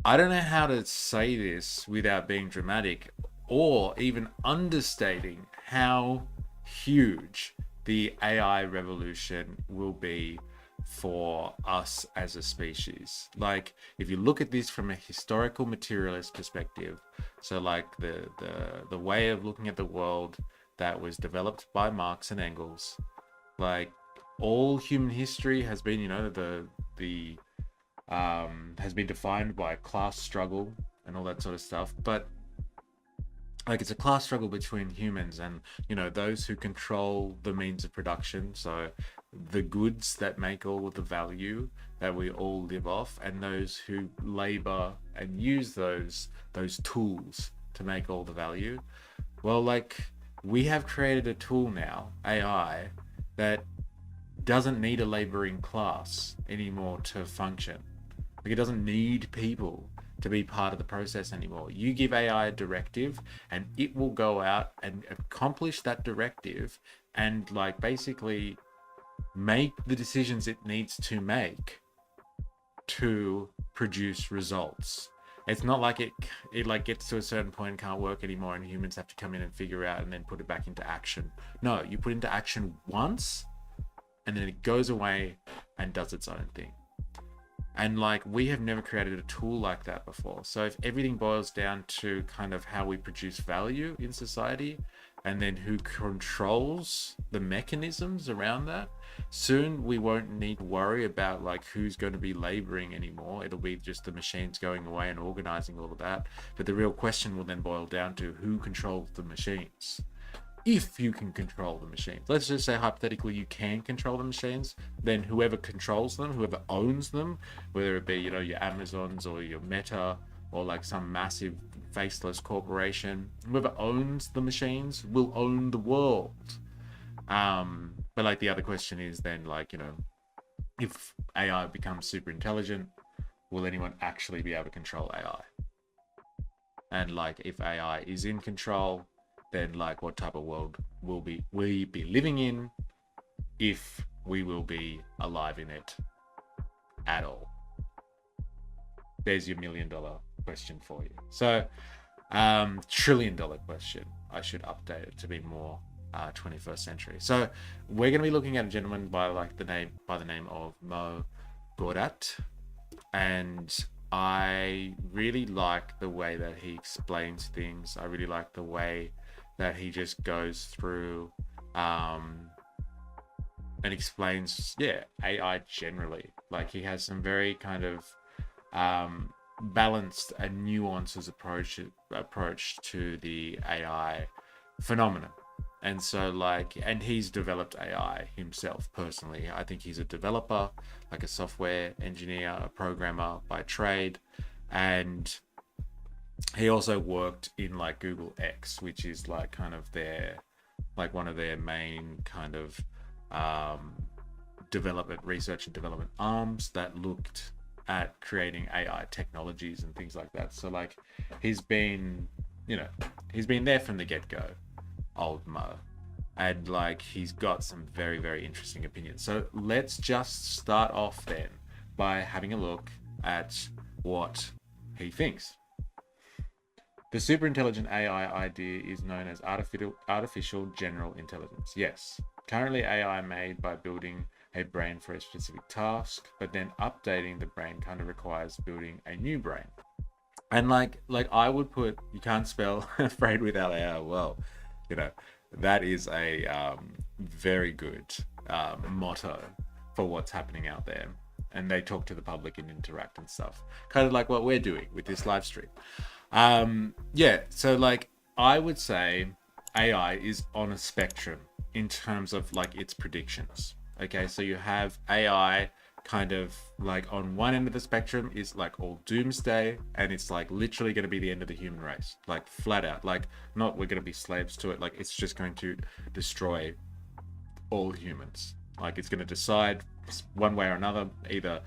I don't know how to say this without being dramatic or even understating how huge the AI revolution will be for us as a species. Like, if you look at this from a historical materialist perspective, so like the way of looking at the world that was developed by Marx and Engels, like all human history has been, the has been defined by class struggle and all that sort of stuff. But like it's a class struggle between humans and those who control the means of production, so the goods that make all of the value that we all live off, and those who labor and use those tools to make all the value. Well, like, we have created a tool now, AI, that doesn't need a laboring class anymore to function. Like, it doesn't need people to be part of the process anymore. You give AI a directive and it will go out and accomplish that directive and like basically make the decisions it needs to make to produce results. It's not like it like gets to a certain point and can't work anymore and humans have to come in and figure out and then put it back into action. No, you put it into action once and then it goes away and does its own thing. And like, we have never created a tool like that before. So if everything boils down to kind of how we produce value in society and then who controls the mechanisms around that, soon we won't need to worry about like who's going to be laboring anymore. It'll be just the machines going away and organizing all of that. But the real question will then boil down to who controls the machines. If you can control the machines, let's just say hypothetically you can control the machines, then whoever controls them, whoever owns them, whether it be your Amazons or your Meta or like some massive faceless corporation, whoever owns the machines will own the world. But like, the other question is then like, if AI becomes super intelligent, will anyone actually be able to control AI? And like, if AI is in control, then like, what type of world will we be living in, if we will be alive in it at all? There's your $1 million question for you. So $1 trillion question. I should update it to be more 21st century. So we're going to be looking at a gentleman by the name of Mo Gordat, and I really like the way that he explains things. I really like the way that he just goes through and explains, AI generally. Like, he has some very kind of balanced and nuances approach to the AI phenomenon. And so like, and he's developed AI himself personally. I think he's a developer, like a software engineer, a programmer by trade. And he also worked in like Google X, which is like kind of their, like one of their main kind of research and development arms that looked at creating AI technologies and things like that. So like, he's been there from the get-go, old Mo. And like, he's got some very, very interesting opinions. So let's just start off then by having a look at what he thinks. The superintelligent AI idea is known as artificial general intelligence. Yes, currently AI made by building a brain for a specific task, but then updating the brain kind of requires building a new brain. And like I would put, you can't spell afraid without AI. Well, that is a very good motto for what's happening out there. And they talk to the public and interact and stuff, kind of like what we're doing with this live stream. So like, I would say AI is on a spectrum in terms of like its predictions. Okay, so you have AI kind of like on one end of the spectrum is like all doomsday, and it's like literally going to be the end of the human race, like flat out. Like, not we're going to be slaves to it, like it's just going to destroy all humans. Like, it's going to decide one way or another. Either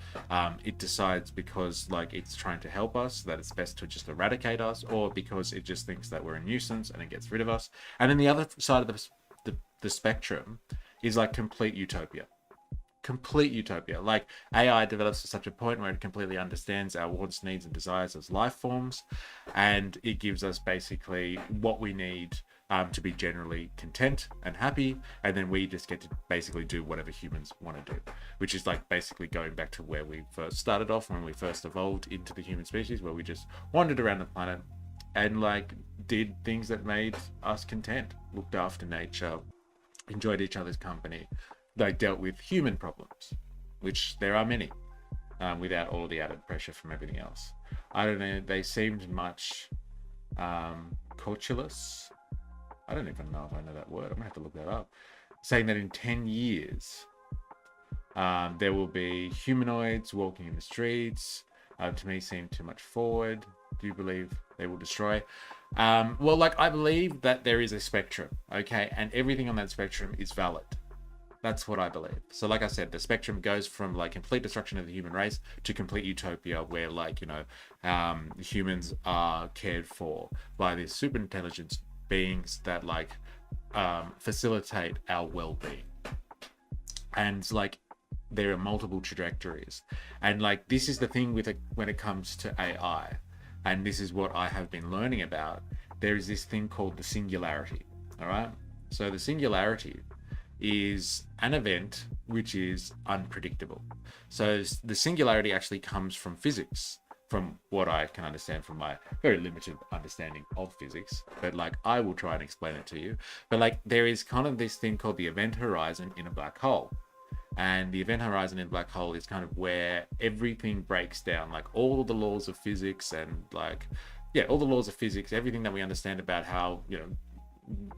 it decides because like it's trying to help us, that it's best to just eradicate us, or because it just thinks that we're a nuisance and it gets rid of us. And then the other side of the spectrum is like complete utopia. complete utopia. Like AI develops to such a point where it completely understands our wants, needs, and desires as life forms, and it gives us basically what we need to be generally content and happy, and then we just get to basically do whatever humans want to do, which is like basically going back to where we first started off when we first evolved into the human species, where we just wandered around the planet and like did things that made us content, looked after nature, enjoyed each other's company, like dealt with human problems, which there are many, without all the added pressure from everything else. I don't know, they seemed much cultureless. I don't even know if I know that word. I'm gonna have to look that up. Saying that in 10 years, there will be humanoids walking in the streets. To me, seemed too much forward. Do you believe they will destroy? Well, like I believe that there is a spectrum, okay, and everything on that spectrum is valid. That's what I believe. So like I said, the spectrum goes from like complete destruction of the human race to complete utopia where like, you know, humans are cared for by these super intelligence beings that like facilitate our well-being. And like there are multiple trajectories. And like this is the thing with it when it comes to AI. And this is what I have been learning about. There is this thing called the singularity. All right. So the singularity is an event which is unpredictable. So the singularity actually comes from physics, from what I can understand from my very limited understanding of physics. But like I will try and explain it to you. But like there is kind of this thing called the event horizon in a black hole. And the event horizon in a black hole is kind of where everything breaks down, like all the laws of physics and like, yeah, all the laws of physics, everything that we understand about how, you know,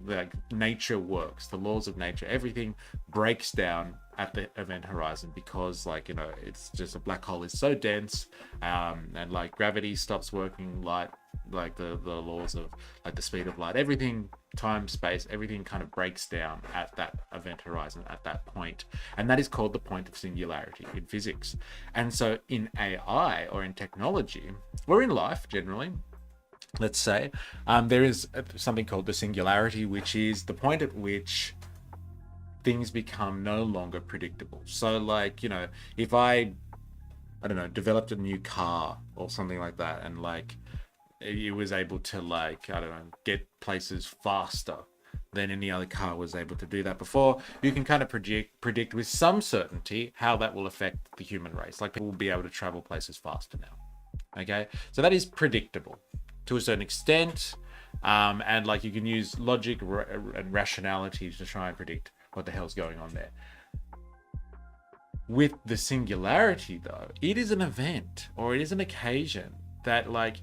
like nature works, the laws of nature, everything breaks down at the event horizon because like, you know, it's just a black hole is so dense, and like gravity stops working, light, like the laws of like the speed of light, everything, time, space, everything kind of breaks down at that event horizon at that point. And that is called the point of singularity in physics. And so in AI or in technology or in life generally, let's say, there is something called the singularity, which is the point at which things become no longer predictable. So like, you know, if I don't know, developed a new car or something like that, and like it was able to like, I don't know, get places faster than any other car was able to do that before, you can kind of predict with some certainty how that will affect the human race. Like people will be able to travel places faster now. Okay, so that is predictable to a certain extent, and like you can use logic and rationality to try and predict what the hell's going on there. With the singularity though, it is an event or it is an occasion that like,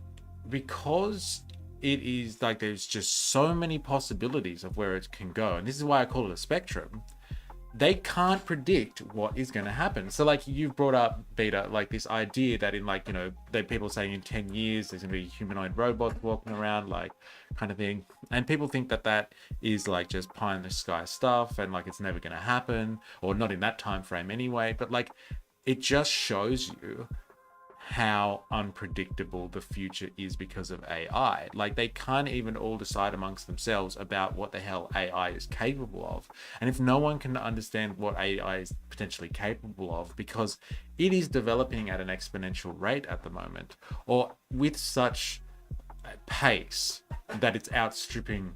because it is like there's just so many possibilities of where it can go, and this is why I call it a spectrum, they can't predict what is going to happen. So like you've brought up, Beta, like this idea that in like, you know, that people saying in 10 years there's going to be humanoid robots walking around, like kind of thing, and people think that that is like just pie in the sky stuff and like it's never going to happen, or not in that time frame anyway. But like it just shows you how unpredictable the future is because of AI. Like they can't even all decide amongst themselves about what the hell AI is capable of. And if no one can understand what AI is potentially capable of, because it is developing at an exponential rate at the moment, or with such pace that it's outstripping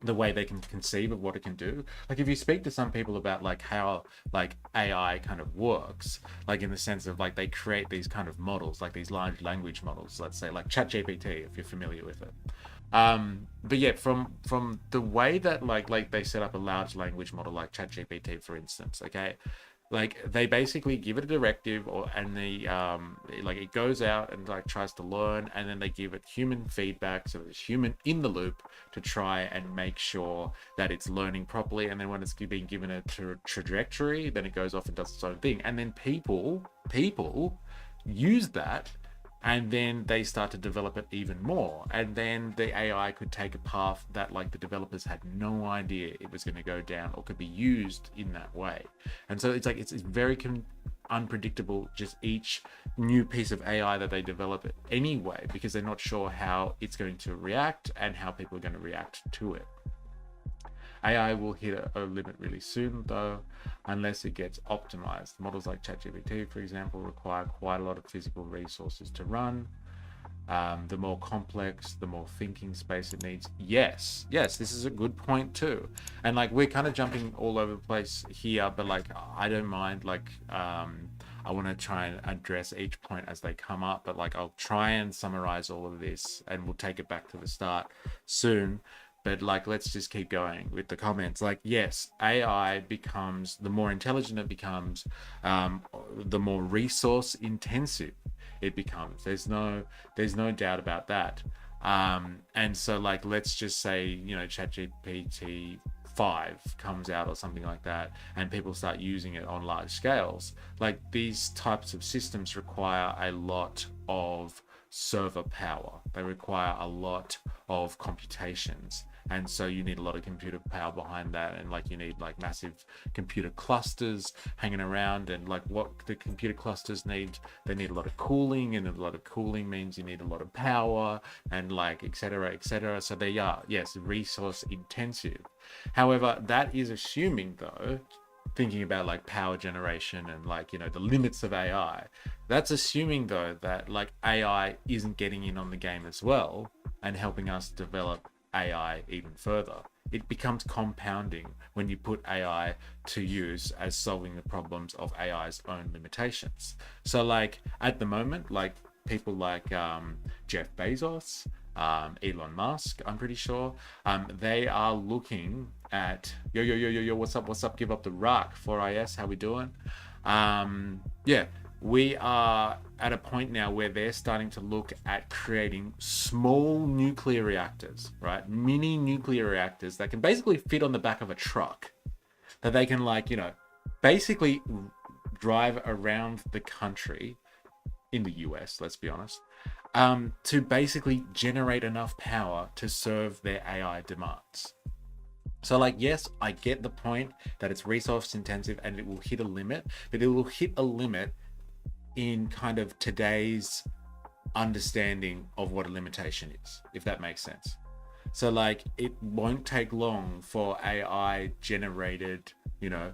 the way they can conceive of what it can do. Like if you speak to some people about like how like AI kind of works, like in the sense of like they create these kind of models, like these large language models, let's say like ChatGPT, if you're familiar with it. But yeah, from the way that like they set up a large language model like ChatGPT, for instance, okay, like they basically give it a directive, and the like it goes out and like tries to learn, and then they give it human feedback, so there's human in the loop to try and make sure that it's learning properly. And then when it's being given a trajectory, then it goes off and does its own thing. And then people use that, and then they start to develop it even more, and then the AI could take a path that like the developers had no idea it was going to go down or could be used in that way. And so it's like it's very unpredictable, just each new piece of AI that they develop anyway, because they're not sure how it's going to react and how people are going to react to it. AI will hit a limit really soon, though, unless it gets optimized. Models like ChatGPT, for example, require quite a lot of physical resources to run. The more complex, the more thinking space it needs. Yes, this is a good point too. And like we're kind of jumping all over the place here, but like I don't mind. Like I want to try and address each point as they come up, but like I'll try and summarize all of this, and we'll take it back to the start soon. But like let's just keep going with the comments. Like yes, AI becomes, the more intelligent it becomes, the more resource intensive it becomes. There's no doubt about that. And so like let's just say, you know, ChatGPT 5 comes out or something like that, and people start using it on large scales. Like these types of systems require a lot of server power. They require a lot of computations, and so you need a lot of computer power behind that, and like you need like massive computer clusters hanging around. And like what the computer clusters need, they need a lot of cooling, and a lot of cooling means you need a lot of power, and like etc etc. So they are, yes, resource intensive. However, that is assuming, though, thinking about like power generation and like, you know, the limits of AI, that's assuming though that like AI isn't getting in on the game as well and helping us develop AI even further. It becomes compounding when you put AI to use as solving the problems of AI's own limitations. So like at the moment, like people like Jeff Bezos, Elon Musk, I'm pretty sure, they are looking at yo, what's up, give up the rock, 4IS, how we doing? Yeah, we are at a point now where they're starting to look at creating small nuclear reactors, right? Mini nuclear reactors that can basically fit on the back of a truck, that they can, like, you know, basically drive around the country in the US, let's be honest, to basically generate enough power to serve their AI demands. So like, yes, I get the point that it's resource intensive and it will hit a limit, but it will hit a limit in kind of today's understanding of what a limitation is, if that makes sense. So like, it won't take long for AI generated, you know,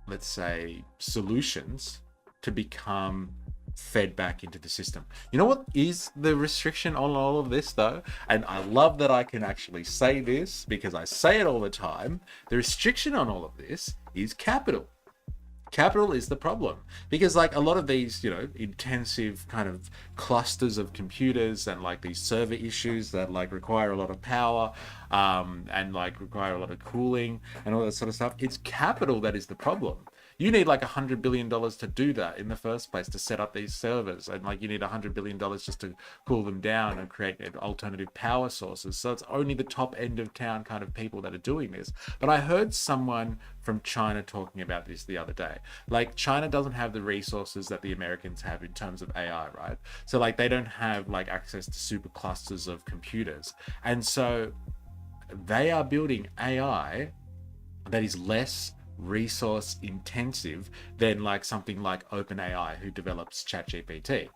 let's say solutions to become fed back into the system. You know what is the restriction on all of this though? And I love that I can actually say this because I say it all the time. The restriction on all of this is capital. Capital is the problem, because like a lot of these, you know, intensive kind of clusters of computers and like these server issues that like require a lot of power, and like require a lot of cooling and all that sort of stuff, it's capital that is the problem. You need like $100 billion to do that in the first place, to set up these servers, and like you need $100 billion just to cool them down and create alternative power sources. So it's only the top end of town kind of people that are doing this. But I heard someone from China talking about this the other day. Like China doesn't have the resources that the Americans have in terms of AI, right? So like they don't have like access to super clusters of computers. And so they are building AI that is less resource intensive than like something like OpenAI, who develops ChatGPT.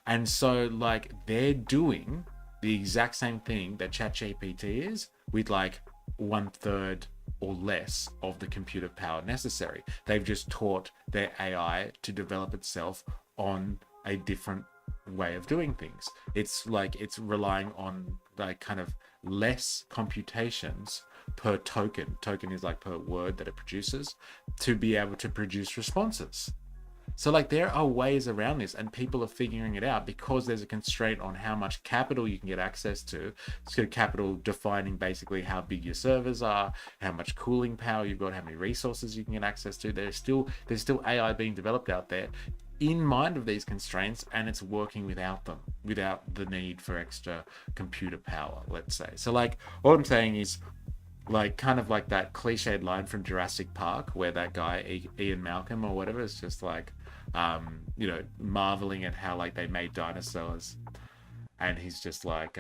And so like they're doing the exact same thing that ChatGPT is, with like 1/3 or less of the computer power necessary. They've just taught their AI to develop itself on a different way of doing things. It's like it's relying on like kind of less computations per token. Token is like per word that it produces, to be able to produce responses. So like there are ways around this, and people are figuring it out because there's a constraint on how much capital you can get access to. So capital defining basically how big your servers are, how much cooling power you've got, how many resources you can get access to. There's still AI being developed out there in mind of these constraints, and it's working without them, without the need for extra computer power, let's say. So like all I'm saying is, like kind of like that cliched line from Jurassic Park where that guy Ian Malcolm or whatever is just like you know, marveling at how like they made dinosaurs, and he's just like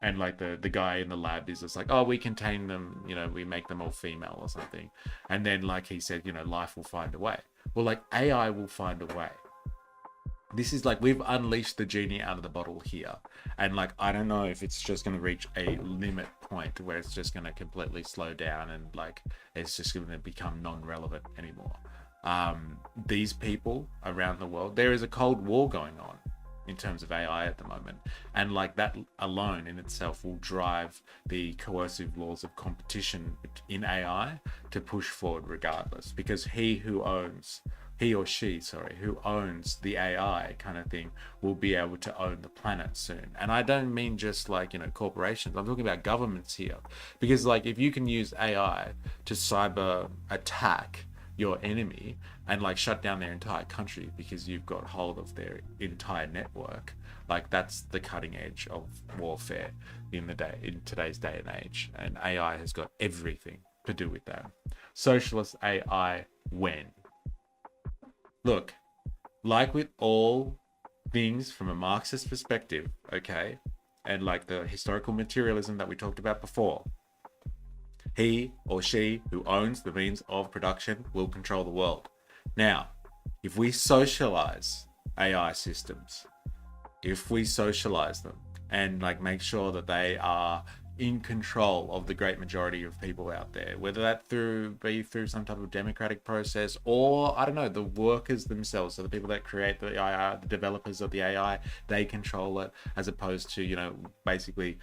and like the guy in the lab is just like, oh, we contain them, you know, we make them all female or something. And then like he said, you know, life will find a way. Well, like AI will find a way. This is like we've unleashed the genie out of the bottle here. And like, I don't know if it's just going to reach a limit point where it's just going to completely slow down and like it's just going to become non-relevant anymore. These people around the world, there is a cold war going on in terms of AI at the moment, and like that alone in itself will drive the coercive laws of competition in AI to push forward regardless, because he or she, sorry, who owns the AI kind of thing will be able to own the planet soon. And I don't mean just like, corporations. I'm talking about governments here. Because like if you can use AI to cyber attack your enemy and like shut down their entire country because you've got hold of their entire network, like that's the cutting edge of warfare in today's day and age. And AI has got everything to do with that. Socialist AI when? Look, like with all things from a Marxist perspective, okay, and like the historical materialism that we talked about before, he or she who owns the means of production will control the world. Now, if we socialize AI systems, if we socialize them and like make sure that they are in control of the great majority of people out there, whether that be through some type of democratic process, or I don't know, the workers themselves, so the people that create the AI, the developers of the AI, they control it, as opposed to basically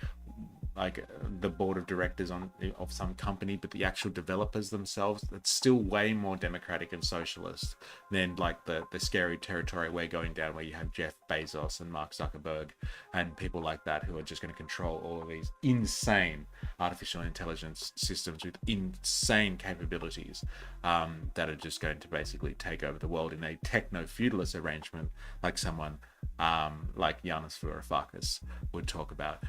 like the board of directors of some company, but the actual developers themselves, it's still way more democratic and socialist than like the scary territory we're going down, where you have Jeff Bezos and Mark Zuckerberg and people like that who are just going to control all of these insane artificial intelligence systems with insane capabilities that are just going to basically take over the world in a techno-feudalist arrangement, like someone like Yanis Varoufakis would talk about.